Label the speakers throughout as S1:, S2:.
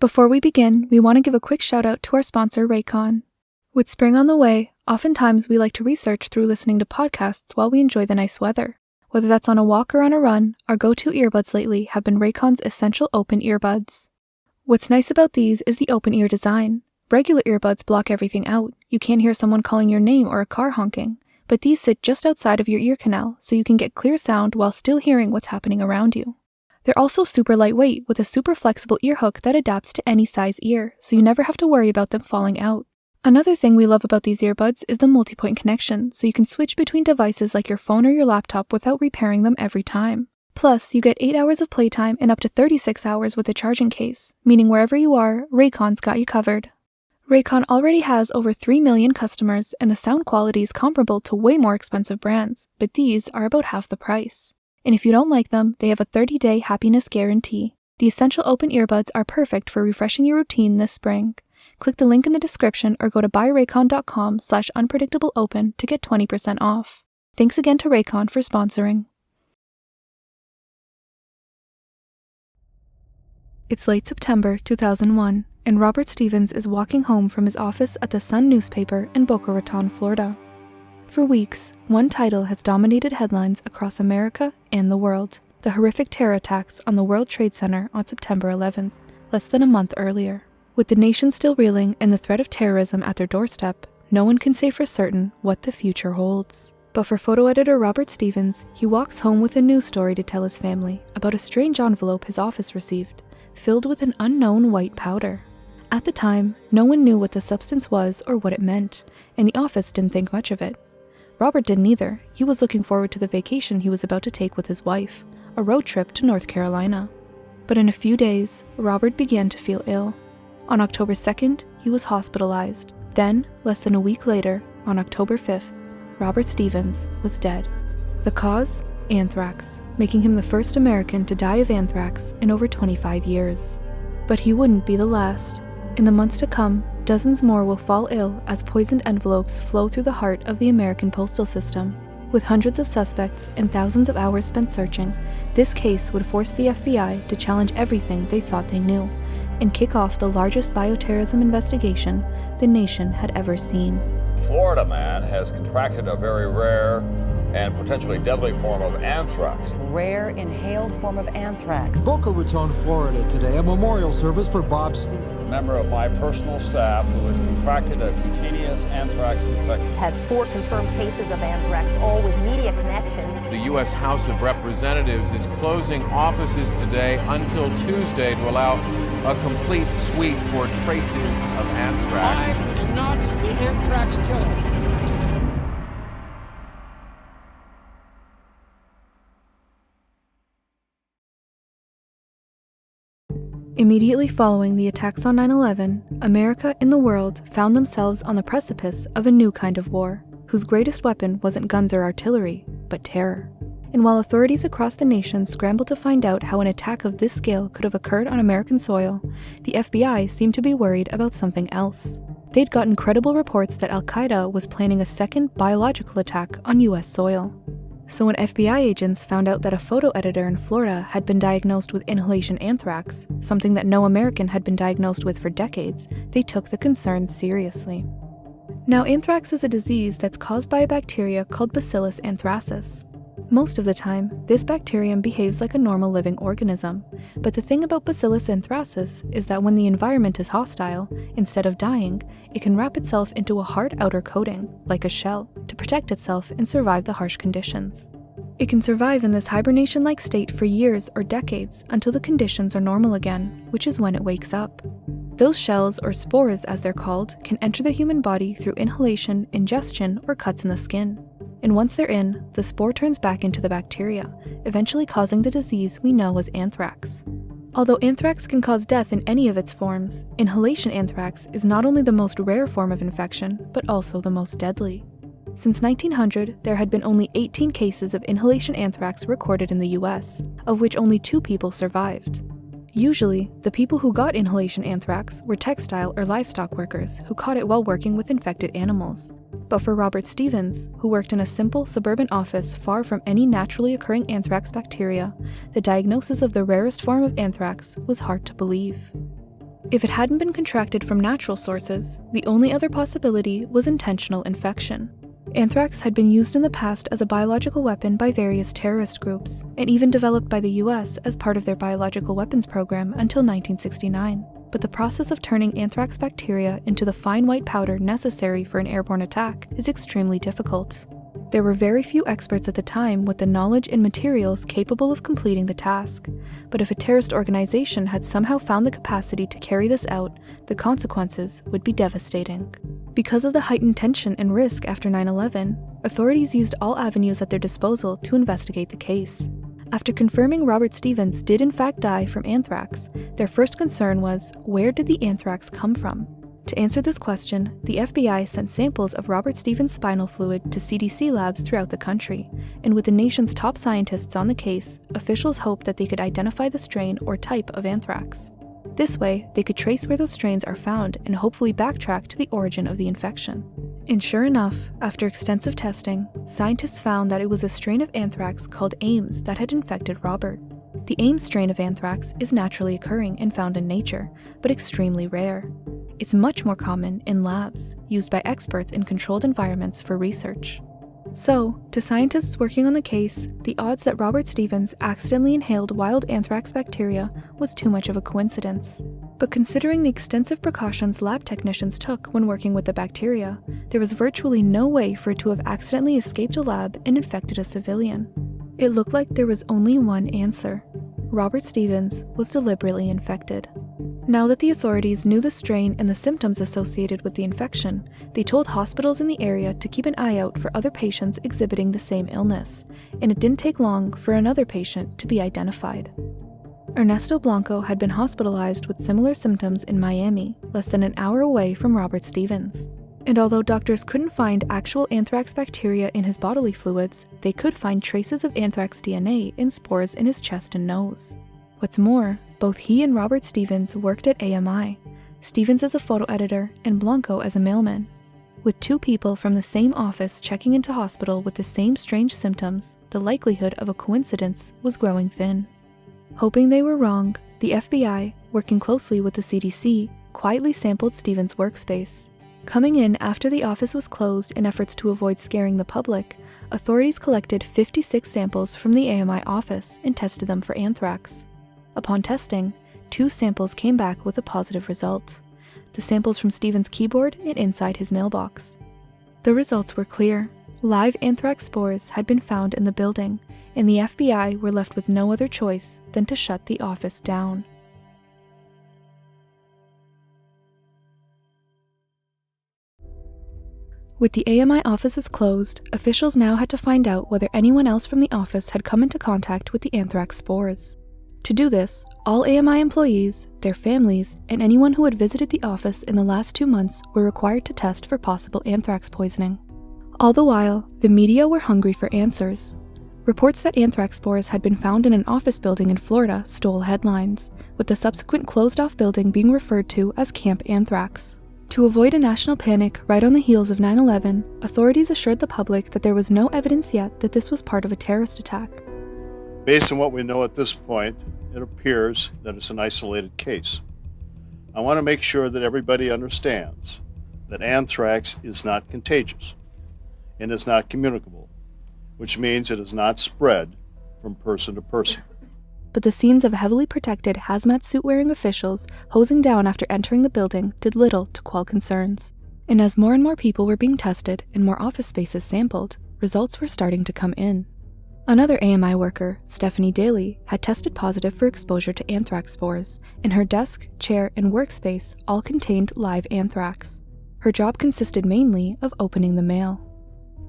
S1: Before we begin, we want to give a quick shout out to our sponsor, Raycon. With spring on the way, oftentimes we like to research through listening to podcasts while we enjoy the nice weather. Whether that's on a walk or on a run, our go-to earbuds lately have been Raycon's Essential Open Earbuds. What's nice about these is the open ear design. Regular earbuds block everything out. You can't hear someone calling your name or a car honking. But these sit just outside of your ear canal, so you can get clear sound while still hearing what's happening around you. They're also super lightweight with a super flexible ear hook that adapts to any size ear, so you never have to worry about them falling out. Another thing we love about these earbuds is the multi-point connection, so you can switch between devices like your phone or your laptop without repairing them every time. Plus, you get 8 hours of playtime and up to 36 hours with a charging case, meaning wherever you are, Raycon's got you covered. Raycon already has over 3 million customers, and the sound quality is comparable to way more expensive brands, but these are about half the price. And if you don't like them, they have a 30-day happiness guarantee. The Essential Open Earbuds are perfect for refreshing your routine this spring. Click the link in the description or go to buyraycon.com/unpredictableopen to get 20% off. Thanks again to Raycon for sponsoring. It's late September 2001, and Robert Stevens is walking home from his office at the Sun newspaper in Boca Raton, Florida. For weeks, one title has dominated headlines across America and the world: the horrific terror attacks on the World Trade Center on September 11th, less than a month earlier. With the nation still reeling and the threat of terrorism at their doorstep, no one can say for certain what the future holds. But for photo editor Robert Stevens, he walks home with a news story to tell his family about a strange envelope his office received, filled with an unknown white powder. At the time, no one knew what the substance was or what it meant, and the office didn't think much of it. Robert didn't either. He was looking forward to the vacation he was about to take with his wife, a road trip to North Carolina. But in a few days, Robert began to feel ill. On October 2nd, he was hospitalized. Then, less than a week later, on October 5th, Robert Stevens was dead. The cause? Anthrax, making him the first American to die of anthrax in over 25 years. But he wouldn't be the last. In the months to come, dozens more will fall ill as poisoned envelopes flow through the heart of the American postal system. With hundreds of suspects and thousands of hours spent searching, this case would force the FBI to challenge everything they thought they knew and kick off the largest bioterrorism investigation the nation had ever seen.
S2: Florida man has contracted a very rare and potentially deadly form of anthrax.
S3: Rare inhaled form of anthrax.
S4: Boca Raton, Florida today, a memorial service for Bob Stevens.
S2: A member of my personal staff who has contracted a cutaneous anthrax infection.
S5: Had 4 confirmed cases of anthrax, all with media connections.
S6: The U.S. House of Representatives is closing offices today until Tuesday to allow a complete sweep for traces of anthrax.
S4: I am not the anthrax killer.
S1: Immediately following the attacks on 9/11, America and the world found themselves on the precipice of a new kind of war, whose greatest weapon wasn't guns or artillery, but terror. And while authorities across the nation scrambled to find out how an attack of this scale could have occurred on American soil, the FBI seemed to be worried about something else. They'd gotten credible reports that Al-Qaeda was planning a second biological attack on US soil. So when FBI agents found out that a photo editor in Florida had been diagnosed with inhalation anthrax, something that no American had been diagnosed with for decades, they took the concerns seriously. Now, anthrax is a disease that's caused by a bacteria called Bacillus anthracis. Most of the time, this bacterium behaves like a normal living organism, but the thing about Bacillus anthracis is that when the environment is hostile, instead of dying, it can wrap itself into a hard outer coating, like a shell, to protect itself and survive the harsh conditions. It can survive in this hibernation-like state for years or decades until the conditions are normal again, which is when it wakes up. Those shells, or spores as they're called, can enter the human body through inhalation, ingestion, or cuts in the skin. And once they're in, the spore turns back into the bacteria, eventually causing the disease we know as anthrax. Although anthrax can cause death in any of its forms, inhalation anthrax is not only the most rare form of infection, but also the most deadly. Since 1900, there had been only 18 cases of inhalation anthrax recorded in the US, of which only 2 people survived. Usually, the people who got inhalation anthrax were textile or livestock workers who caught it while working with infected animals. But for Robert Stevens, who worked in a simple suburban office far from any naturally occurring anthrax bacteria, the diagnosis of the rarest form of anthrax was hard to believe. If it hadn't been contracted from natural sources, the only other possibility was intentional infection. Anthrax had been used in the past as a biological weapon by various terrorist groups, and even developed by the US as part of their biological weapons program until 1969. But the process of turning anthrax bacteria into the fine white powder necessary for an airborne attack is extremely difficult. There were very few experts at the time with the knowledge and materials capable of completing the task, but if a terrorist organization had somehow found the capacity to carry this out, the consequences would be devastating. Because of the heightened tension and risk after 9/11, authorities used all avenues at their disposal to investigate the case. After confirming Robert Stevens did in fact die from anthrax, their first concern was, where did the anthrax come from? To answer this question, the FBI sent samples of Robert Stevens' spinal fluid to CDC labs throughout the country, and with the nation's top scientists on the case, officials hoped that they could identify the strain or type of anthrax. This way, they could trace where those strains are found and hopefully backtrack to the origin of the infection. And sure enough, after extensive testing, scientists found that it was a strain of anthrax called Ames that had infected Robert. The Ames strain of anthrax is naturally occurring and found in nature, but extremely rare. It's much more common in labs, used by experts in controlled environments for research. So, to scientists working on the case, the odds that Robert Stevens accidentally inhaled wild anthrax bacteria was too much of a coincidence. But considering the extensive precautions lab technicians took when working with the bacteria, there was virtually no way for it to have accidentally escaped a lab and infected a civilian. It looked like there was only one answer. Robert Stevens was deliberately infected. Now that the authorities knew the strain and the symptoms associated with the infection, they told hospitals in the area to keep an eye out for other patients exhibiting the same illness, and it didn't take long for another patient to be identified. Ernesto Blanco had been hospitalized with similar symptoms in Miami, less than an hour away from Robert Stevens. And although doctors couldn't find actual anthrax bacteria in his bodily fluids, they could find traces of anthrax DNA in spores in his chest and nose. What's more, both he and Robert Stevens worked at AMI, Stevens as a photo editor and Blanco as a mailman. With two people from the same office checking into hospital with the same strange symptoms, the likelihood of a coincidence was growing thin. Hoping they were wrong, the FBI, working closely with the CDC, quietly sampled Stevens' workspace. Coming in after the office was closed in efforts to avoid scaring the public, authorities collected 56 samples from the AMI office and tested them for anthrax. Upon testing, 2 samples came back with a positive result. The samples from Stevens' keyboard and inside his mailbox. The results were clear. Live anthrax spores had been found in the building, and the FBI were left with no other choice than to shut the office down. With the AMI offices closed, officials now had to find out whether anyone else from the office had come into contact with the anthrax spores. To do this, all AMI employees, their families, and anyone who had visited the office in the last 2 months were required to test for possible anthrax poisoning. All the while, the media were hungry for answers. Reports that anthrax spores had been found in an office building in Florida stole headlines, with the subsequent closed-off building being referred to as Camp Anthrax. To avoid a national panic right on the heels of 9/11, authorities assured the public that there was no evidence yet that this was part of a terrorist attack.
S7: Based on what we know at this point, it appears that it's an isolated case. I want to make sure that everybody understands that anthrax is not contagious and is not communicable, which means it is not spread from person to person.
S1: But the scenes of heavily protected hazmat suit-wearing officials hosing down after entering the building did little to quell concerns. And as more and more people were being tested and more office spaces sampled, results were starting to come in. Another AMI worker, Stephanie Daly, had tested positive for exposure to anthrax spores, and her desk, chair, and workspace all contained live anthrax. Her job consisted mainly of opening the mail.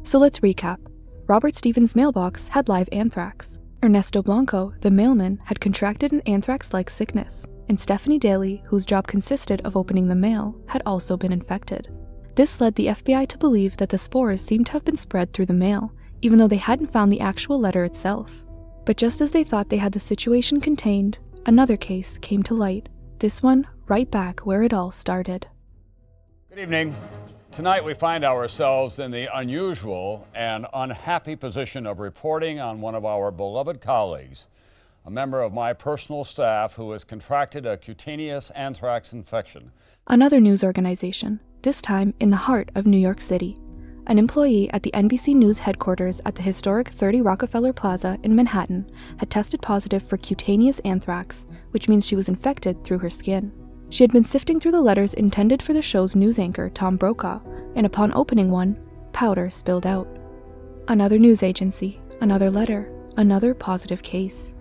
S1: So let's recap. Robert Stevens' mailbox had live anthrax. Ernesto Blanco, the mailman, had contracted an anthrax-like sickness, and Stephanie Daly, whose job consisted of opening the mail, had also been infected. This led the FBI to believe that the spores seemed to have been spread through the mail, even though they hadn't found the actual letter itself. But just as they thought they had the situation contained, another case came to light, this one right back where it all started.
S2: Good evening. Tonight we find ourselves in the unusual and unhappy position of reporting on one of our beloved colleagues, a member of my personal staff who has contracted a cutaneous anthrax infection.
S1: Another news organization, this time in the heart of New York City. An employee at the NBC News headquarters at the historic 30 Rockefeller Plaza in Manhattan had tested positive for cutaneous anthrax, which means she was infected through her skin. She had been sifting through the letters intended for the show's news anchor, Tom Brokaw, and upon opening one, powder spilled out. Another news agency, another letter, another positive case.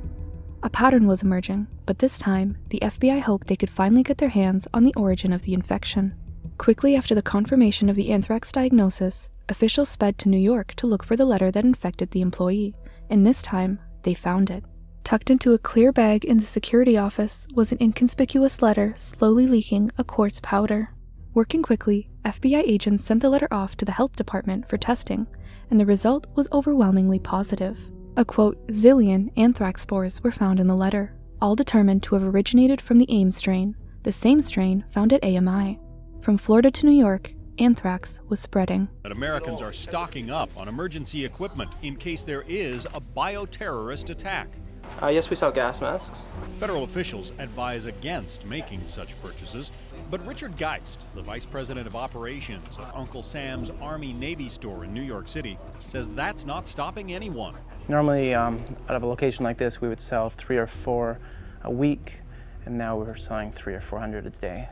S1: A pattern was emerging, but this time, the FBI hoped they could finally get their hands on the origin of the infection. Quickly after the confirmation of the anthrax diagnosis, officials sped to New York to look for the letter that infected the employee, and this time, they found it. Tucked into a clear bag in the security office was an inconspicuous letter slowly leaking a coarse powder. Working quickly, FBI agents sent the letter off to the health department for testing, and the result was overwhelmingly positive. A quote, zillion anthrax spores were found in the letter, all determined to have originated from the Ames strain, the same strain found at AMI. From Florida to New York, anthrax was spreading.
S8: That Americans are stocking up on emergency equipment in case there is a bioterrorist attack.
S9: Yes, we sell gas masks.
S8: Federal officials advise against making such purchases, but Richard Geist, the vice president of operations of Uncle Sam's Army-Navy store in New York City, says that's not stopping anyone.
S9: Normally, out of a location like this, we would sell 3 or 4 a week, and now we're selling 300 or 400 a day.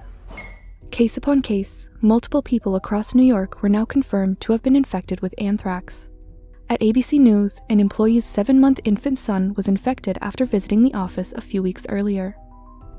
S1: Case upon case, multiple people across New York were now confirmed to have been infected with anthrax. At ABC News, an employee's 7-month infant son was infected after visiting the office a few weeks earlier.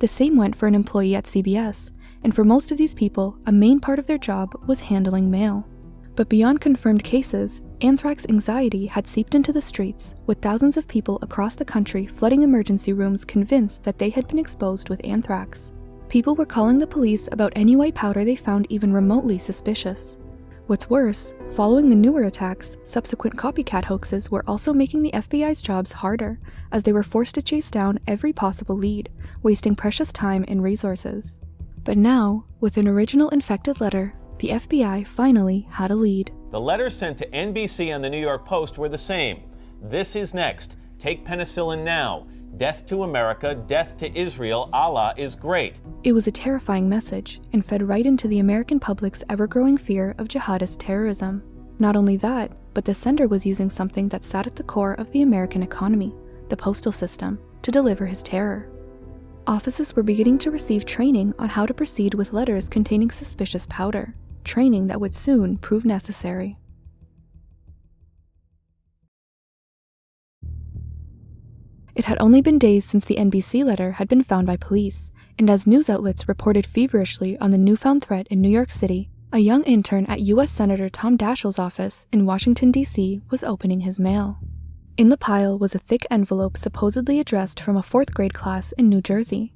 S1: The same went for an employee at CBS, and for most of these people, a main part of their job was handling mail. But beyond confirmed cases, anthrax anxiety had seeped into the streets, with thousands of people across the country flooding emergency rooms convinced that they had been exposed with anthrax. People were calling the police about any white powder they found even remotely suspicious. What's worse, following the newer attacks, subsequent copycat hoaxes were also making the FBI's jobs harder, as they were forced to chase down every possible lead, wasting precious time and resources. But now, with an original infected letter, the FBI finally had a lead.
S10: The letters sent to NBC and the New York Post were the same. This is next. Take penicillin now. Death to America, death to Israel, Allah is great.
S1: It was a terrifying message and fed right into the American public's ever-growing fear of jihadist terrorism. Not only that, but the sender was using something that sat at the core of the American economy, the postal system, to deliver his terror. Offices were beginning to receive training on how to proceed with letters containing suspicious powder, training that would soon prove necessary. It had only been days since the NBC letter had been found by police, and as news outlets reported feverishly on the newfound threat in New York City, a young intern at U.S. Senator Tom Daschle's office in Washington, D.C. was opening his mail. In the pile was a thick envelope supposedly addressed from a 4th grade class in New Jersey.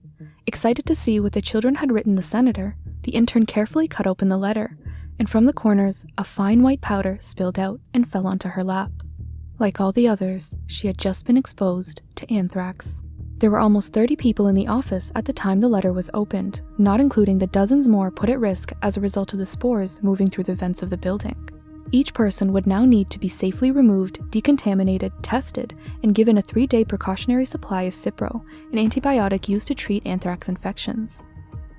S1: Excited to see what the children had written the senator, the intern carefully cut open the letter, and from the corners, a fine white powder spilled out and fell onto her lap. Like all the others, she had just been exposed to anthrax. There were almost 30 people in the office at the time the letter was opened, not including the dozens more put at risk as a result of the spores moving through the vents of the building. Each person would now need to be safely removed, decontaminated, tested, and given a 3-day precautionary supply of Cipro, an antibiotic used to treat anthrax infections.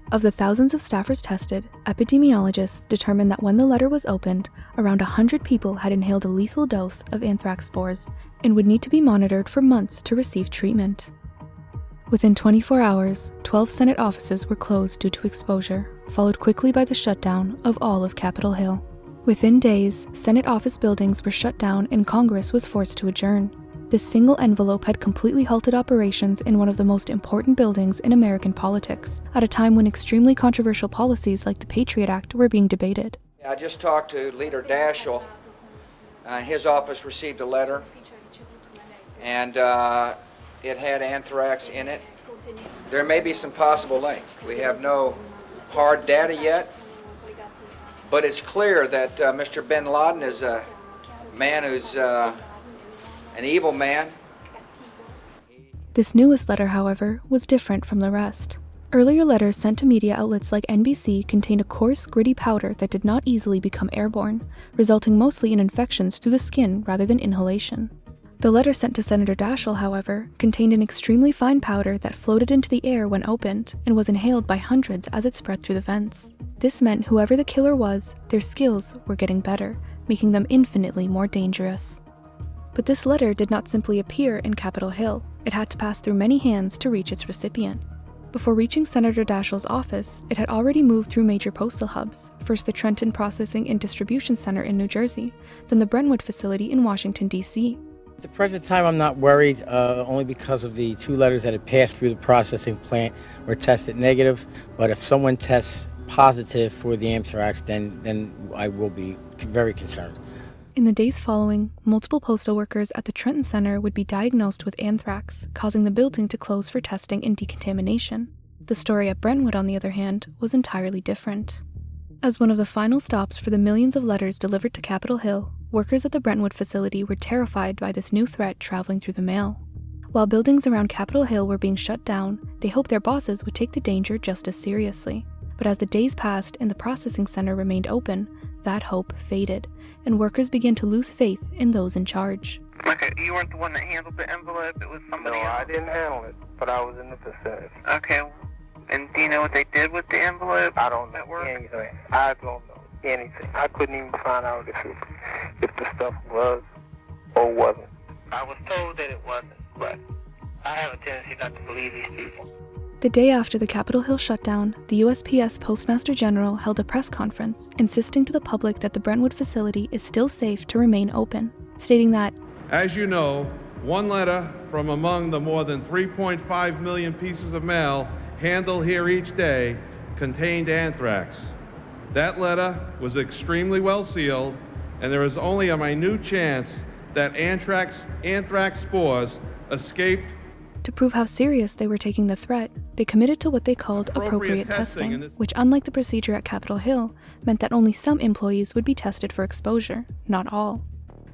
S1: Of the thousands of staffers tested, epidemiologists determined that when the letter was opened, around 100 people had inhaled a lethal dose of anthrax spores and would need to be monitored for months to receive treatment. Within 24 hours, 12 Senate offices were closed due to exposure, followed quickly by the shutdown of all of Capitol Hill. Within days, Senate office buildings were shut down and Congress was forced to adjourn. This single envelope had completely halted operations in one of the most important buildings in American politics, at a time when extremely controversial policies like the Patriot Act were being debated.
S11: I just talked to Leader Daschle. His office received a letter, and it had anthrax in it. There may be some possible link. We have no hard data yet, but it's clear that Mr. bin Laden is a man who's an evil man.
S1: This newest letter, however, was different from the rest. Earlier letters sent to media outlets like NBC contained a coarse, gritty powder that did not easily become airborne, resulting mostly in infections through the skin rather than inhalation. The letter sent to Senator Daschle, however, contained an extremely fine powder that floated into the air when opened and was inhaled by hundreds as it spread through the vents. This meant whoever the killer was, their skills were getting better, making them infinitely more dangerous. But this letter did not simply appear in Capitol Hill. It had to pass through many hands to reach its recipient. Before reaching Senator Daschle's office, it had already moved through major postal hubs, first the Trenton Processing and Distribution Center in New Jersey, then the Brentwood facility in Washington, D.C.
S12: At the present time, I'm not worried, only because of the 2 letters that had passed through the processing plant were tested negative. But if someone tests positive for the anthrax, then I will be very concerned.
S1: In the days following, multiple postal workers at the Trenton Center would be diagnosed with anthrax, causing the building to close for testing and decontamination. The story at Brentwood, on the other hand, was entirely different. As one of the final stops for the millions of letters delivered to Capitol Hill, workers at the Brentwood facility were terrified by this new threat traveling through the mail. While buildings around Capitol Hill were being shut down, they hoped their bosses would take the danger just as seriously. But as the days passed and the processing center remained open, that hope faded, and workers began to lose faith in those in charge.
S13: Okay, you weren't the one that handled the envelope, it was somebody else?
S14: No, I didn't handle it, but I was in the vicinity.
S13: Okay, and do you know what they did with the envelope?
S14: I don't know anything. I don't know anything. I couldn't even find out if the stuff was or wasn't. I was told that it wasn't, but I have a tendency not to believe these people.
S1: The day after the Capitol Hill shutdown, the USPS Postmaster General held a press conference, insisting to the public that the Brentwood facility is still safe to remain open, stating that,
S15: "As you know, one letter from among the more than 3.5 million pieces of mail handled here each day contained anthrax. That letter was extremely well sealed, and there is only a minute chance that anthrax spores escaped."
S1: To prove how serious they were taking the threat, they committed to what they called appropriate testing, which, unlike the procedure at Capitol Hill, meant that only some employees would be tested for exposure, not all.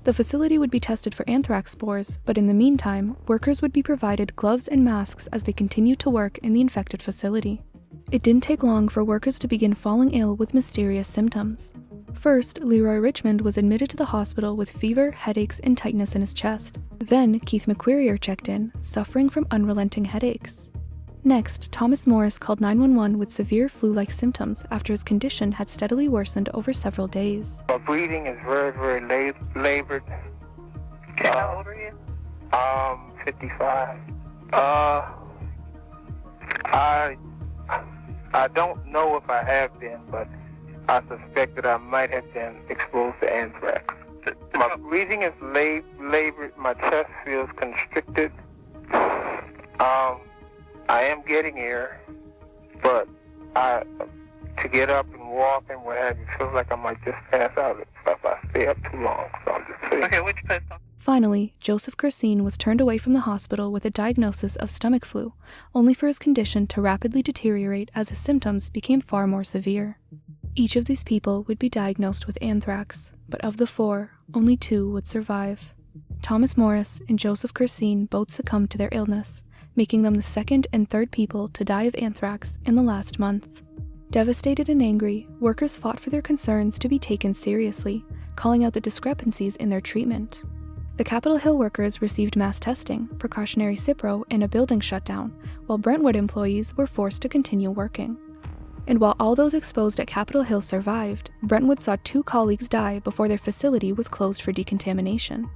S1: The facility would be tested for anthrax spores, but in the meantime, workers would be provided gloves and masks as they continued to work in the infected facility. It didn't take long for workers to begin falling ill with mysterious symptoms. First, Leroy Richmond was admitted to the hospital with fever, headaches, and tightness in his chest. Then, Keith McQuarrier checked in, suffering from unrelenting headaches. Next, Thomas Morris called 911 with severe flu-like symptoms after his condition had steadily worsened over several days.
S14: My breathing is very, very labored.
S13: How old are you?
S14: 55. I don't know if I have been, but I suspect that I might have been exposed to anthrax. My breathing is labored. My chest feels constricted. I am getting air, but to get up and walk and what have you, feels like I might just pass out if I stay up too long. So I'm just saying.
S13: Okay, which post?
S1: Finally, Joseph Cursine was turned away from the hospital with a diagnosis of stomach flu, only for his condition to rapidly deteriorate as his symptoms became far more severe. Each of these people would be diagnosed with anthrax, but of the 4, only 2 would survive. Thomas Morris and Joseph Cursine both succumbed to their illness, making them the 2nd and 3rd people to die of anthrax in the last month. Devastated and angry, workers fought for their concerns to be taken seriously, calling out the discrepancies in their treatment. The Capitol Hill workers received mass testing, precautionary Cipro, and a building shutdown, while Brentwood employees were forced to continue working. And while all those exposed at Capitol Hill survived, Brentwood saw 2 colleagues die before their facility was closed for decontamination.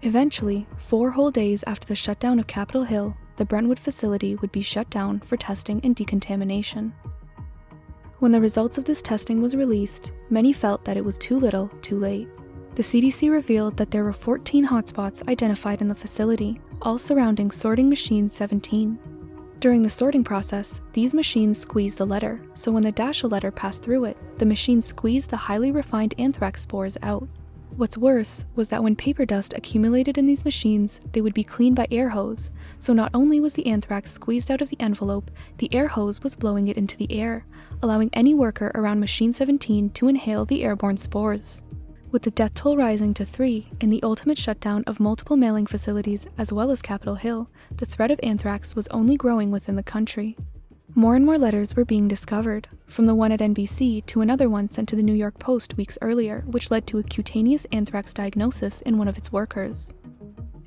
S1: Eventually, 4 whole days after the shutdown of Capitol Hill, the Brentwood facility would be shut down for testing and decontamination. When the results of this testing was released, many felt that it was too little, too late. The CDC revealed that there were 14 hotspots identified in the facility, all surrounding sorting machine 17. During the sorting process, these machines squeezed the letter, so when the Daschle letter passed through it, the machine squeezed the highly refined anthrax spores out. What's worse was that when paper dust accumulated in these machines, they would be cleaned by air hose, so not only was the anthrax squeezed out of the envelope, the air hose was blowing it into the air, allowing any worker around machine 17 to inhale the airborne spores. With the death toll rising to 3 and the ultimate shutdown of multiple mailing facilities as well as Capitol Hill, the threat of anthrax was only growing within the country. More and more letters were being discovered, from the one at NBC to another one sent to the New York Post weeks earlier, which led to a cutaneous anthrax diagnosis in one of its workers.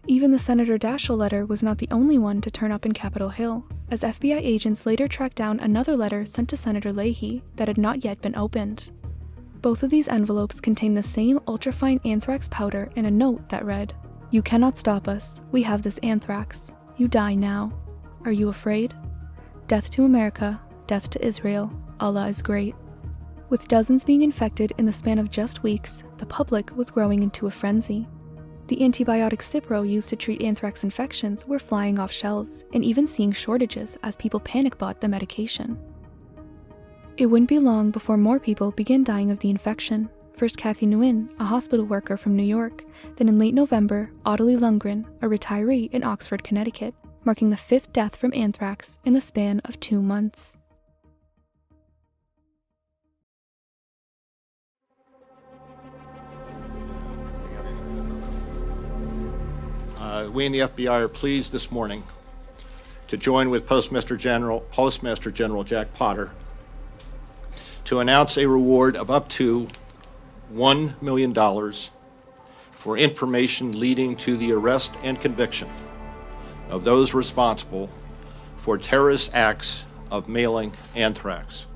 S1: Even the Senator Daschle letter was not the only one to turn up in Capitol Hill, as FBI agents later tracked down another letter sent to Senator Leahy that had not yet been opened. Both of these envelopes contained the same ultrafine anthrax powder and a note that read, "You cannot stop us. We have this anthrax. You die now. Are you afraid? Death to America, death to Israel. Allah is great." With dozens being infected in the span of just weeks, the public was growing into a frenzy. The antibiotic Cipro used to treat anthrax infections were flying off shelves, and even seeing shortages as people panic bought the medication. It wouldn't be long before more people began dying of the infection. First Kathy Nguyen, a hospital worker from New York, then in late November, Ottilie Lundgren, a retiree in Oxford, Connecticut, marking the 5th death from anthrax in the span of 2 months.
S7: We in the FBI are pleased this morning to join with Postmaster General Jack Potter to announce a reward of up to $1 million for information leading to the arrest and conviction of those responsible for terrorist acts of mailing anthrax.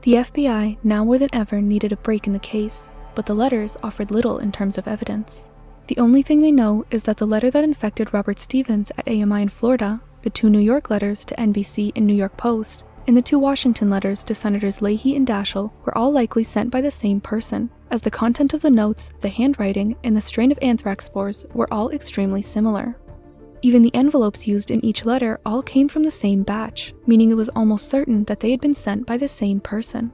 S1: The FBI now more than ever needed a break in the case, but the letters offered little in terms of evidence. The only thing they know is that the letter that infected Robert Stevens at AMI in Florida, the 2 New York letters to NBC and New York Post, and the 2 Washington letters to Senators Leahy and Daschle were all likely sent by the same person, as the content of the notes, the handwriting, and the strain of anthrax spores were all extremely similar. Even the envelopes used in each letter all came from the same batch, meaning it was almost certain that they had been sent by the same person.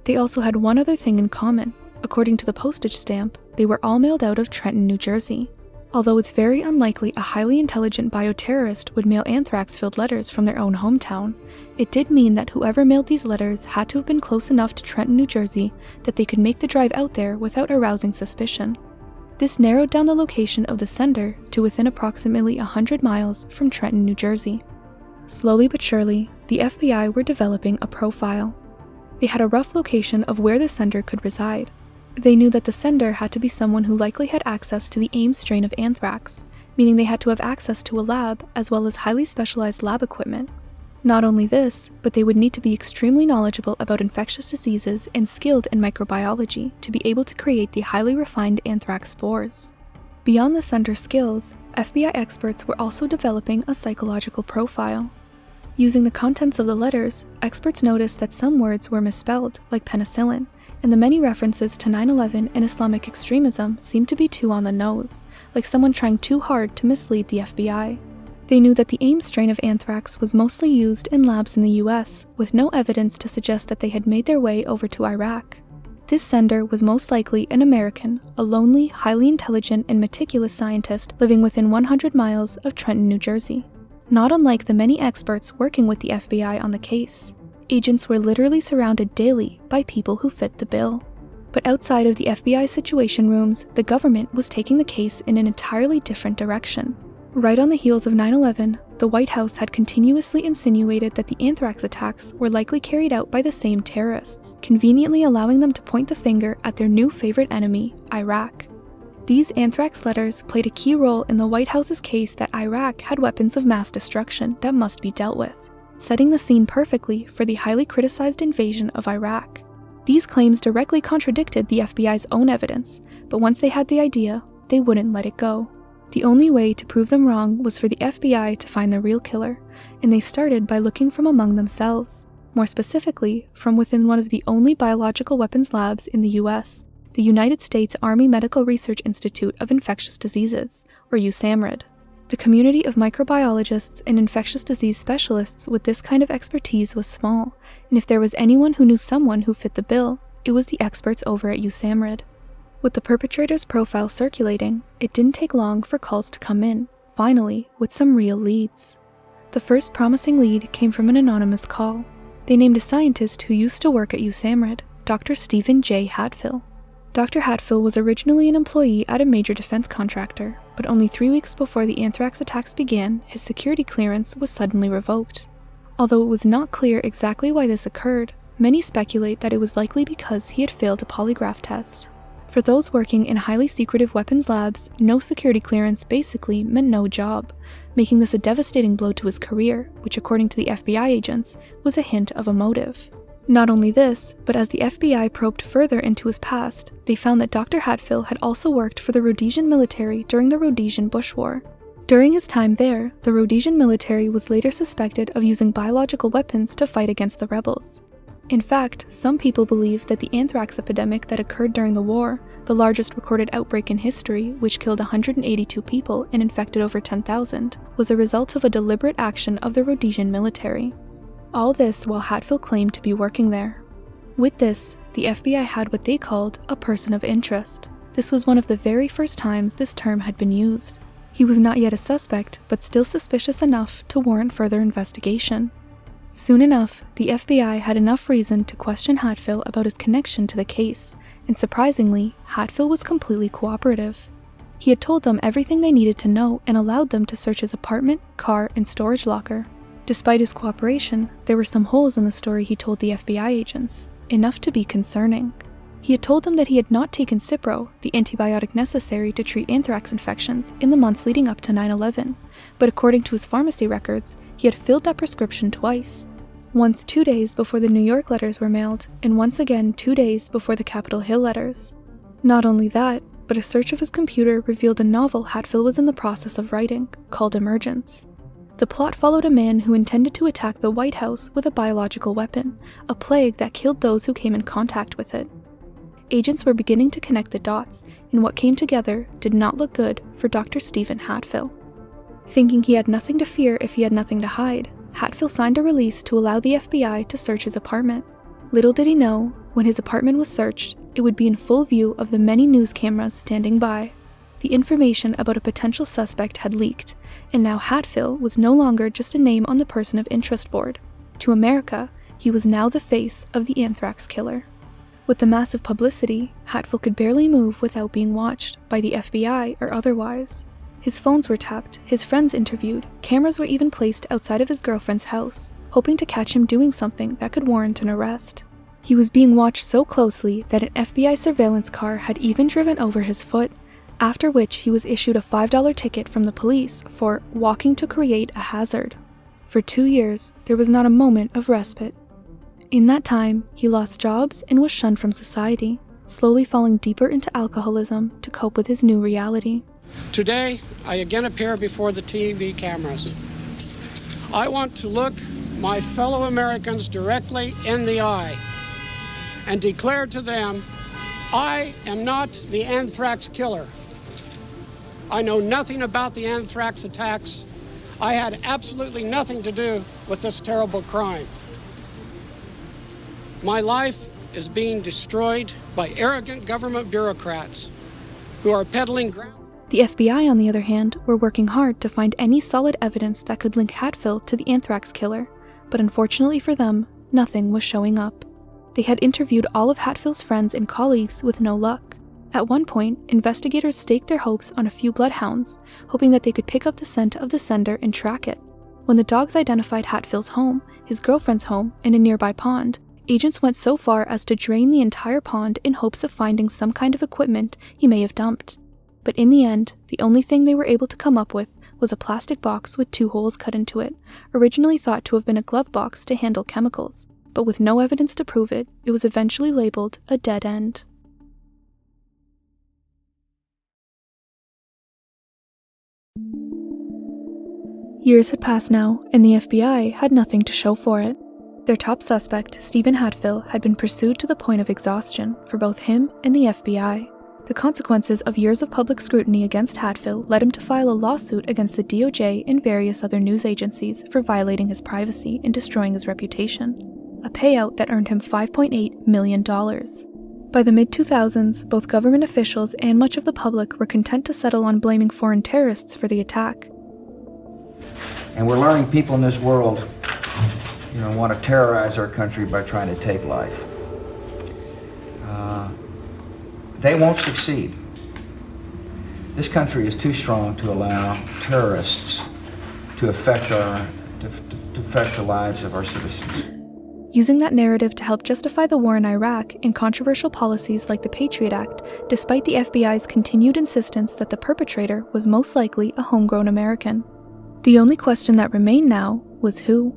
S1: They also had one other thing in common. According to the postage stamp, they were all mailed out of Trenton, New Jersey. Although it's very unlikely a highly intelligent bioterrorist would mail anthrax-filled letters from their own hometown, it did mean that whoever mailed these letters had to have been close enough to Trenton, New Jersey that they could make the drive out there without arousing suspicion. This narrowed down the location of the sender to within approximately 100 miles from Trenton, New Jersey. Slowly but surely, the FBI were developing a profile. They had a rough location of where the sender could reside. They knew that the sender had to be someone who likely had access to the Ames strain of anthrax, meaning they had to have access to a lab as well as highly specialized lab equipment. Not only this, but they would need to be extremely knowledgeable about infectious diseases and skilled in microbiology to be able to create the highly refined anthrax spores. Beyond the sender's skills, FBI experts were also developing a psychological profile. Using the contents of the letters, experts noticed that some words were misspelled, like penicillin, and the many references to 9/11 and Islamic extremism seemed to be too on the nose, like someone trying too hard to mislead the FBI. They knew that the Ames strain of anthrax was mostly used in labs in the US, with no evidence to suggest that they had made their way over to Iraq. This sender was most likely an American, a lonely, highly intelligent, and meticulous scientist living within 100 miles of Trenton, New Jersey. Not unlike the many experts working with the FBI on the case, agents were literally surrounded daily by people who fit the bill. But outside of the FBI situation rooms, the government was taking the case in an entirely different direction. Right on the heels of 9/11, the White House had continuously insinuated that the anthrax attacks were likely carried out by the same terrorists, conveniently allowing them to point the finger at their new favorite enemy, Iraq. These anthrax letters played a key role in the White House's case that Iraq had weapons of mass destruction that must be dealt with, setting the scene perfectly for the highly criticized invasion of Iraq. These claims directly contradicted the FBI's own evidence, but once they had the idea, they wouldn't let it go. The only way to prove them wrong was for the FBI to find the real killer, and they started by looking from among themselves, more specifically from within one of the only biological weapons labs in the US, the United States Army Medical Research Institute of Infectious Diseases, or USAMRIID. The community of microbiologists and infectious disease specialists with this kind of expertise was small, and if there was anyone who knew someone who fit the bill, it was the experts over at USAMRIID. With the perpetrator's profile circulating, it didn't take long for calls to come in, finally, with some real leads. The first promising lead came from an anonymous call. They named a scientist who used to work at USAMRIID, Dr. Stephen J. Hatfill. Dr. Hatfill was originally an employee at a major defense contractor, but only 3 weeks before the anthrax attacks began, his security clearance was suddenly revoked. Although it was not clear exactly why this occurred, many speculate that it was likely because he had failed a polygraph test. For those working in highly secretive weapons labs, no security clearance basically meant no job, making this a devastating blow to his career, which according to the FBI agents, was a hint of a motive. Not only this, but as the FBI probed further into his past, they found that Dr. Hatfill had also worked for the Rhodesian military during the Rhodesian Bush War. During his time there, the Rhodesian military was later suspected of using biological weapons to fight against the rebels. In fact, some people believe that the anthrax epidemic that occurred during the war, the largest recorded outbreak in history, which killed 182 people and infected over 10,000, was a result of a deliberate action of the Rhodesian military. All this while Hatfill claimed to be working there. With this, the FBI had what they called a person of interest. This was one of the very first times this term had been used. He was not yet a suspect, but still suspicious enough to warrant further investigation. Soon enough, the FBI had enough reason to question Hatfill about his connection to the case, and surprisingly, Hatfill was completely cooperative. He had told them everything they needed to know and allowed them to search his apartment, car, and storage locker. Despite his cooperation, there were some holes in the story he told the FBI agents, enough to be concerning. He had told them that he had not taken Cipro, the antibiotic necessary to treat anthrax infections, in the months leading up to 9/11, but according to his pharmacy records, he had filled that prescription twice. Once 2 days before the New York letters were mailed, and once again 2 days before the Capitol Hill letters. Not only that, but a search of his computer revealed a novel Hatfill was in the process of writing, called Emergence. The plot followed a man who intended to attack the White House with a biological weapon, a plague that killed those who came in contact with it. Agents were beginning to connect the dots, and what came together did not look good for Dr. Stephen Hatfill. Thinking he had nothing to fear if he had nothing to hide, Hatfill signed a release to allow the FBI to search his apartment. Little did he know, when his apartment was searched, it would be in full view of the many news cameras standing by. The information about a potential suspect had leaked, and now Hatfill was no longer just a name on the person of interest board. To America, he was now the face of the anthrax killer. With the massive publicity, Hatfill could barely move without being watched, by the FBI or otherwise. His phones were tapped, his friends interviewed, cameras were even placed outside of his girlfriend's house, hoping to catch him doing something that could warrant an arrest. He was being watched so closely that an FBI surveillance car had even driven over his foot, after which he was issued a $5 ticket from the police for walking to create a hazard. For 2 years, there was not a moment of respite. In that time, he lost jobs and was shunned from society, slowly falling deeper into alcoholism to cope with his new reality.
S16: Today, I again appear before the TV cameras. I want to look my fellow Americans directly in the eye and declare to them, I am not the anthrax killer. I know nothing about the anthrax attacks. I had absolutely nothing to do with this terrible crime. My life is being destroyed by arrogant government bureaucrats who are peddling ground.
S1: The FBI, on the other hand, were working hard to find any solid evidence that could link Hatfill to the anthrax killer, but unfortunately for them, nothing was showing up. They had interviewed all of Hatfill's friends and colleagues with no luck. At one point, investigators staked their hopes on a few bloodhounds, hoping that they could pick up the scent of the sender and track it. When the dogs identified Hatfill's home, his girlfriend's home, and a nearby pond, agents went so far as to drain the entire pond in hopes of finding some kind of equipment he may have dumped. But in the end, the only thing they were able to come up with was a plastic box with 2 holes cut into it, originally thought to have been a glove box to handle chemicals. But with no evidence to prove it, it was eventually labeled a dead end. Years had passed now, and the FBI had nothing to show for it. Their top suspect, Stephen Hatfill, had been pursued to the point of exhaustion for both him and the FBI. The consequences of years of public scrutiny against Hatfill led him to file a lawsuit against the DOJ and various other news agencies for violating his privacy and destroying his reputation, a payout that earned him $5.8 million. By the mid-2000s, both government officials and much of the public were content to settle on blaming foreign terrorists for the attack.
S17: And we're learning people in this world, want to terrorize our country by trying to take life. They won't succeed. This country is too strong to allow terrorists to affect the lives of our citizens.
S1: using that narrative to help justify the war in Iraq and controversial policies like the Patriot Act, despite the FBI's continued insistence that the perpetrator was most likely a homegrown American. The only question that remained now was who.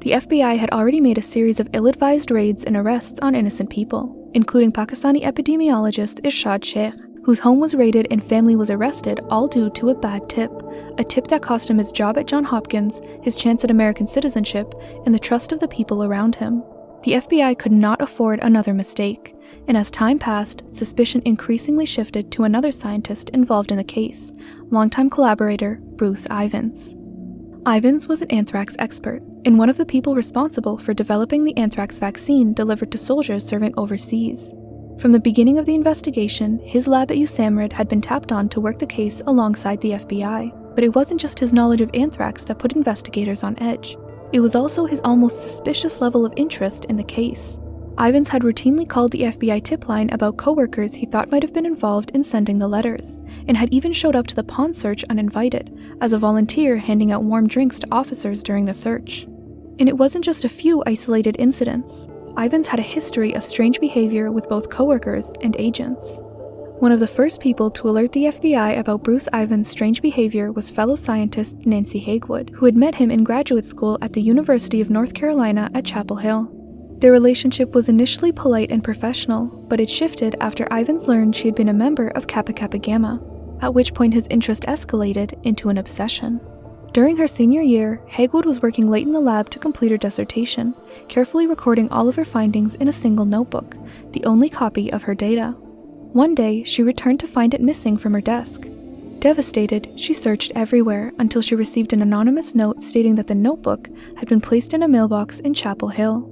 S1: The FBI had already made a series of ill-advised raids and arrests on innocent people, including Pakistani epidemiologist Irshad Sheikh, whose home was raided and family was arrested, all due to a bad tip. A tip that cost him his job at Johns Hopkins, his chance at American citizenship, and the trust of the people around him. The FBI could not afford another mistake, and as time passed, suspicion increasingly shifted to another scientist involved in the case, longtime collaborator Bruce Ivins. Ivins was an anthrax expert, and one of the people responsible for developing the anthrax vaccine delivered to soldiers serving overseas. From the beginning of the investigation, his lab at USAMRIID had been tapped on to work the case alongside the FBI. But it wasn't just his knowledge of anthrax that put investigators on edge. It was also his almost suspicious level of interest in the case. Ivins had routinely called the FBI tip line about coworkers he thought might have been involved in sending the letters, and had even showed up to the pawn search uninvited, as a volunteer handing out warm drinks to officers during the search. And it wasn't just a few isolated incidents. Ivins had a history of strange behavior with both coworkers and agents. One of the first people to alert the FBI about Bruce Ivins' strange behavior was fellow scientist Nancy Hagewood, who had met him in graduate school at the University of North Carolina at Chapel Hill. Their relationship was initially polite and professional, but it shifted after Ivins learned she had been a member of Kappa Kappa Gamma, at which point his interest escalated into an obsession. During her senior year, Hagewood was working late in the lab to complete her dissertation, carefully recording all of her findings in a single notebook, the only copy of her data. One day, she returned to find it missing from her desk. Devastated, she searched everywhere until she received an anonymous note stating that the notebook had been placed in a mailbox in Chapel Hill.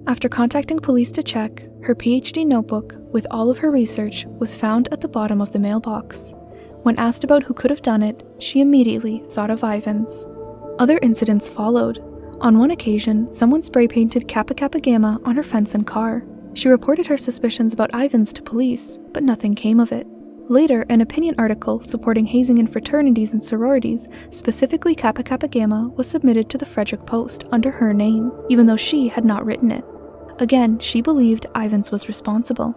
S1: After contacting police to check, her PhD notebook, with all of her research, was found at the bottom of the mailbox. When asked about who could have done it, she immediately thought of Ivins. Other incidents followed. On one occasion, someone spray-painted Kappa Kappa Gamma on her fence and car. She reported her suspicions about Ivins to police, but nothing came of it. Later, an opinion article supporting hazing in fraternities and sororities, specifically Kappa Kappa Gamma, was submitted to the Frederick Post under her name, even though she had not written it. Again, she believed Ivins was responsible.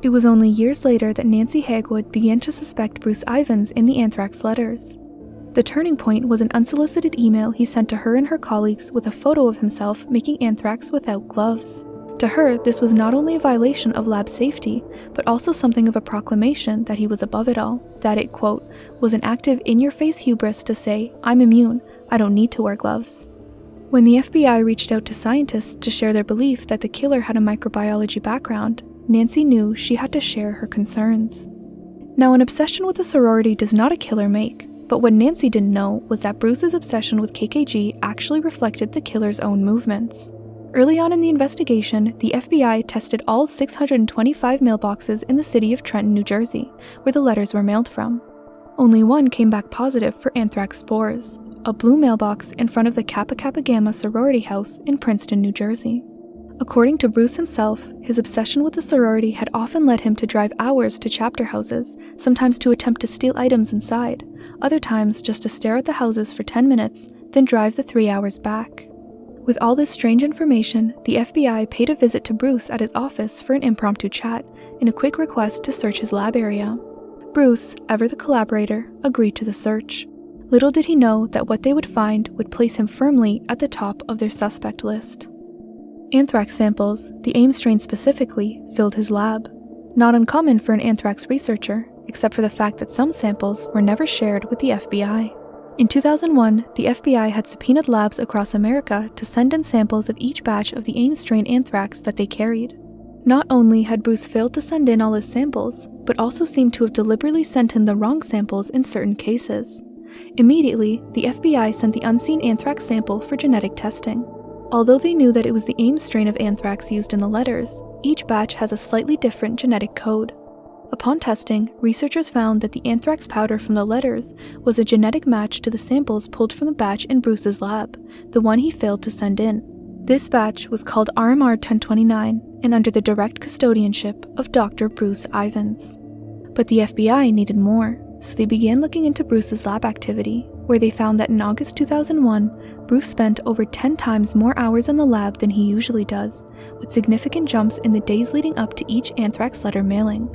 S1: It was only years later that Nancy Hagewood began to suspect Bruce Ivins in the anthrax letters. The turning point was an unsolicited email he sent to her and her colleagues with a photo of himself making anthrax without gloves. To her, this was not only a violation of lab safety, but also something of a proclamation that he was above it all, that it, quote, was an active in-your-face hubris to say, "I'm immune, I don't need to wear gloves." When the FBI reached out to scientists to share their belief that the killer had a microbiology background, Nancy knew she had to share her concerns. Now, an obsession with a sorority does not a killer make, but what Nancy didn't know was that Bruce's obsession with KKG actually reflected the killer's own movements. Early on in the investigation, the FBI tested all 625 mailboxes in the city of Trenton, New Jersey, where the letters were mailed from. Only one came back positive for anthrax spores, a blue mailbox in front of the Kappa Kappa Gamma sorority house in Princeton, New Jersey. According to Bruce himself, his obsession with the sorority had often led him to drive hours to chapter houses, sometimes to attempt to steal items inside, other times just to stare at the houses for 10 minutes, then drive the 3 hours back. With all this strange information, the FBI paid a visit to Bruce at his office for an impromptu chat, in a quick request to search his lab area. Bruce, ever the collaborator, agreed to the search. Little did he know that what they would find would place him firmly at the top of their suspect list. Anthrax samples, the AIM strain specifically, filled his lab. Not uncommon for an anthrax researcher, except for the fact that some samples were never shared with the FBI. In 2001, the FBI had subpoenaed labs across America to send in samples of each batch of the AIM strain anthrax that they carried. Not only had Bruce failed to send in all his samples, but also seemed to have deliberately sent in the wrong samples in certain cases. Immediately, the FBI sent the unseen anthrax sample for genetic testing. Although they knew that it was the AIM strain of anthrax used in the letters, each batch has a slightly different genetic code. Upon testing, researchers found that the anthrax powder from the letters was a genetic match to the samples pulled from the batch in Bruce's lab, the one he failed to send in. This batch was called RMR 1029 and under the direct custodianship of Dr. Bruce Ivins. But the FBI needed more, so they began looking into Bruce's lab activity, where they found that in August 2001, Bruce spent over 10 times more hours in the lab than he usually does, with significant jumps in the days leading up to each anthrax letter mailing.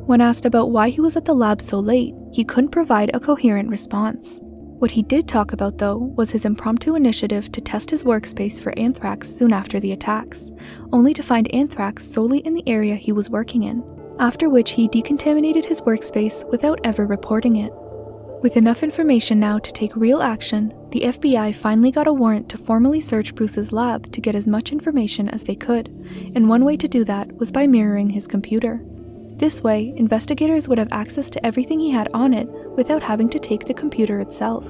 S1: When asked about why he was at the lab so late, he couldn't provide a coherent response. What he did talk about, though, was his impromptu initiative to test his workspace for anthrax soon after the attacks, only to find anthrax solely in the area he was working in, after which he decontaminated his workspace without ever reporting it. With enough information now to take real action, the FBI finally got a warrant to formally search Bruce's lab to get as much information as they could, and one way to do that was by mirroring his computer. This way, investigators would have access to everything he had on it without having to take the computer itself.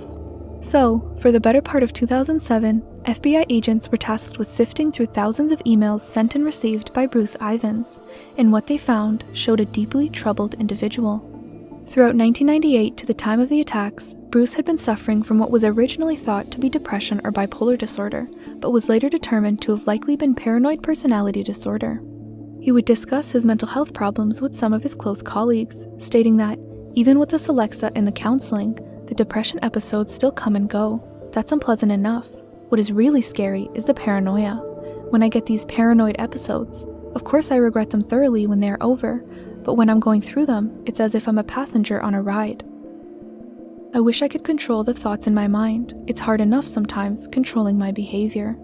S1: So, for the better part of 2007, FBI agents were tasked with sifting through thousands of emails sent and received by Bruce Ivins, and what they found showed a deeply troubled individual. Throughout 1998 to the time of the attacks, Bruce had been suffering from what was originally thought to be depression or bipolar disorder, but was later determined to have likely been paranoid personality disorder. He would discuss his mental health problems with some of his close colleagues, stating that, even with the Celexa and the counseling, the depression episodes still come and go. That's unpleasant enough. What is really scary is the paranoia. When I get these paranoid episodes, of course I regret them thoroughly when they are over, but when I'm going through them, it's as if I'm a passenger on a ride. I wish I could control the thoughts in my mind. It's hard enough sometimes controlling my behavior.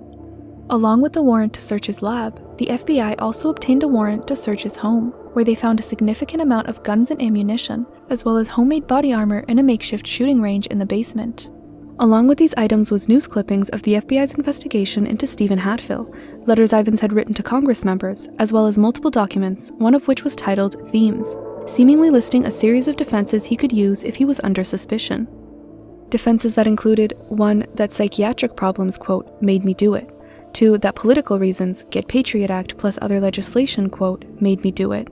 S1: Along with the warrant to search his lab, the FBI also obtained a warrant to search his home, where they found a significant amount of guns and ammunition, as well as homemade body armor and a makeshift shooting range in the basement. Along with these items was news clippings of the FBI's investigation into Stephen Hatfill, letters Ivins had written to Congress members, as well as multiple documents, one of which was titled Themes, seemingly listing a series of defenses he could use if he was under suspicion. Defenses that included 1. That psychiatric problems, quote, made me do it. 2. That political reasons, get Patriot Act plus other legislation, quote, made me do it.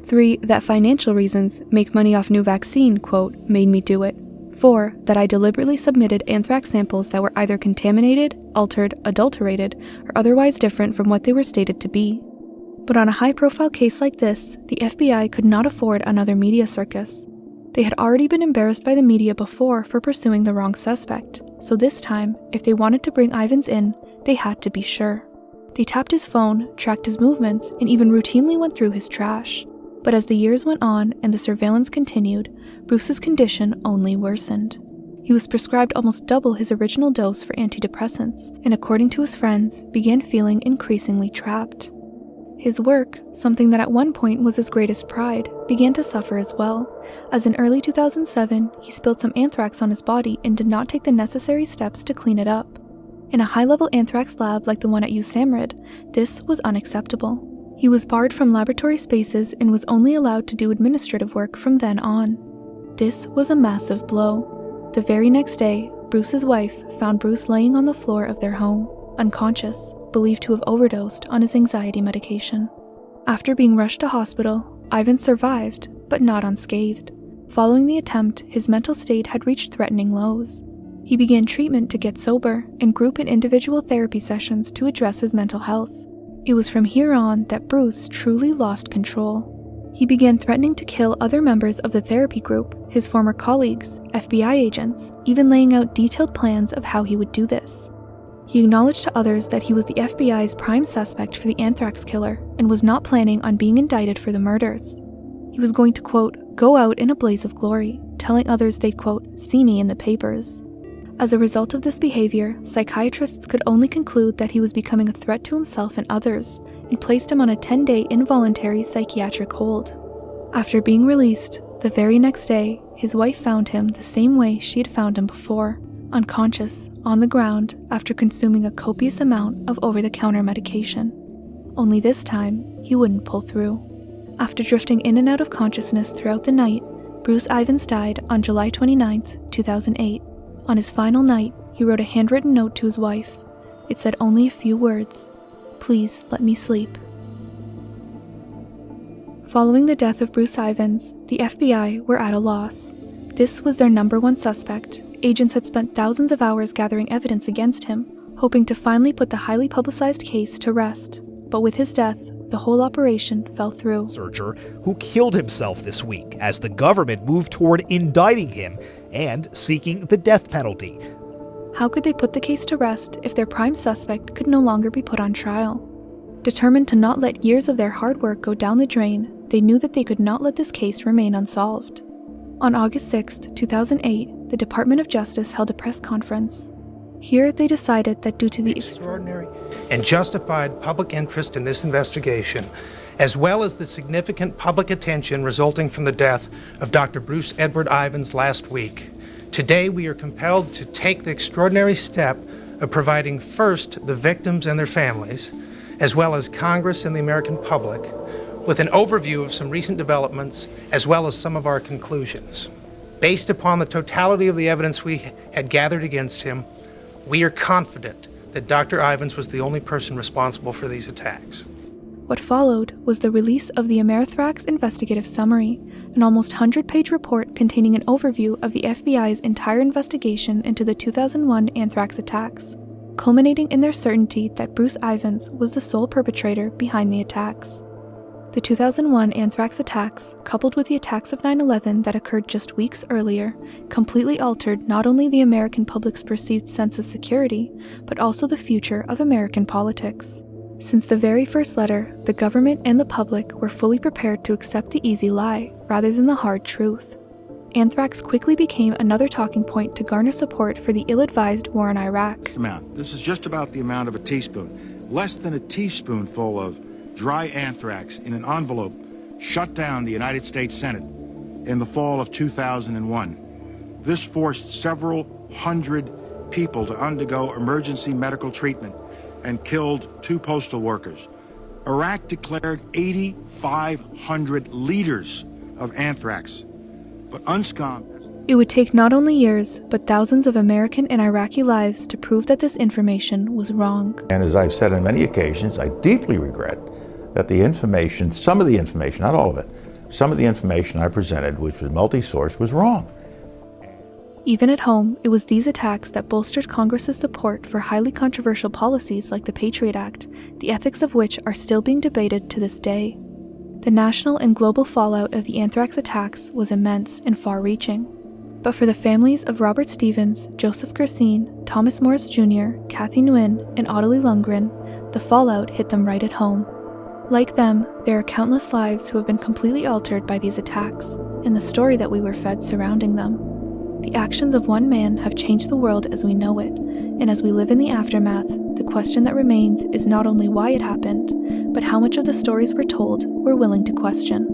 S1: 3. That financial reasons, make money off new vaccine, quote, made me do it. 4. That I deliberately submitted anthrax samples that were either contaminated, altered, adulterated, or otherwise different from what they were stated to be. But on a high-profile case like this, the FBI could not afford another media circus. They had already been embarrassed by the media before for pursuing the wrong suspect, so this time, if they wanted to bring Ivins in, they had to be sure. They tapped his phone, tracked his movements, and even routinely went through his trash. But as the years went on and the surveillance continued, Bruce's condition only worsened. He was prescribed almost double his original dose for antidepressants, and according to his friends, began feeling increasingly trapped. His work, something that at one point was his greatest pride, began to suffer as well, as in early 2007, he spilled some anthrax on his body and did not take the necessary steps to clean it up. In a high-level anthrax lab like the one at USAMRIID, this was unacceptable. He was barred from laboratory spaces and was only allowed to do administrative work from then on. This was a massive blow. The very next day, Bruce's wife found Bruce laying on the floor of their home, unconscious, believed to have overdosed on his anxiety medication. After being rushed to hospital, Ivan survived, but not unscathed. Following the attempt, his mental state had reached threatening lows. He began treatment to get sober and group and individual therapy sessions to address his mental health. It was from here on that Bruce truly lost control. He began threatening to kill other members of the therapy group, his former colleagues, FBI agents, even laying out detailed plans of how he would do this. He acknowledged to others that he was the FBI's prime suspect for the anthrax killer and was not planning on being indicted for the murders. He was going to, quote, go out in a blaze of glory, telling others they'd, quote, see me in the papers. As a result of this behavior, psychiatrists could only conclude that he was becoming a threat to himself and others, and placed him on a 10-day involuntary psychiatric hold. After being released, the very next day, his wife found him the same way she had found him before, unconscious, on the ground after consuming a copious amount of over-the-counter medication. Only this time, he wouldn't pull through. After drifting in and out of consciousness throughout the night, Bruce Ivins died on July 29, 2008. On his final night, he wrote a handwritten note to his wife. It said only a few words, "Please let me sleep." Following the death of Bruce Ivins, the FBI were at a loss. This was their number one suspect. Agents had spent thousands of hours gathering evidence against him, hoping to finally put the highly publicized case to rest. But with his death, the whole operation fell through.
S18: Researcher who killed himself this week as the government moved toward indicting him and seeking the death penalty.
S1: How could they put the case to rest if their prime suspect could no longer be put on trial? Determined to not let years of their hard work go down the drain, they knew that they could not let this case remain unsolved. On August 6, 2008, the Department of Justice held a press conference. Here, they decided that due to the
S19: extraordinary and justified public interest in this investigation, as well as the significant public attention resulting from the death of Dr. Bruce Edward Ivins last week, today we are compelled to take the extraordinary step of providing first the victims and their families, as well as Congress and the American public, with an overview of some recent developments, as well as some of our conclusions. Based upon the totality of the evidence we had gathered against him, we are confident that Dr. Ivins was the only person responsible for these attacks.
S1: What followed was the release of the Anthrax Investigative Summary, an almost 100-page report containing an overview of the FBI's entire investigation into the 2001 anthrax attacks, culminating in their certainty that Bruce Ivins was the sole perpetrator behind the attacks. The 2001 anthrax attacks, coupled with the attacks of 9/11 that occurred just weeks earlier, completely altered not only the American public's perceived sense of security, but also the future of American politics. Since the very first letter, the government and the public were fully prepared to accept the easy lie rather than the hard truth. Anthrax quickly became another talking point to garner support for the ill-advised war in Iraq.
S20: This is just about the amount of a teaspoon. Less than a teaspoonful of dry anthrax in an envelope shut down the United States Senate in the fall of 2001. This forced several hundred people to undergo emergency medical treatment and killed 2 postal workers. Iraq declared 8,500 liters of anthrax, but UNSCOM...
S1: It would take not only years, but thousands of American and Iraqi lives to prove that this information was wrong.
S21: And as I've said on many occasions, I deeply regret that the information, some of the information, not all of it, some of the information I presented, which was multi-source, was wrong.
S1: Even at home, it was these attacks that bolstered Congress's support for highly controversial policies like the Patriot Act, the ethics of which are still being debated to this day. The national and global fallout of the anthrax attacks was immense and far-reaching. But for the families of Robert Stevens, Joseph Gersine, Thomas Morris Jr., Kathy Nguyen, and Ottilie Lundgren, the fallout hit them right at home. Like them, there are countless lives who have been completely altered by these attacks, and the story that we were fed surrounding them. The actions of one man have changed the world as we know it, and as we live in the aftermath, the question that remains is not only why it happened, but how much of the stories we're told we're willing to question.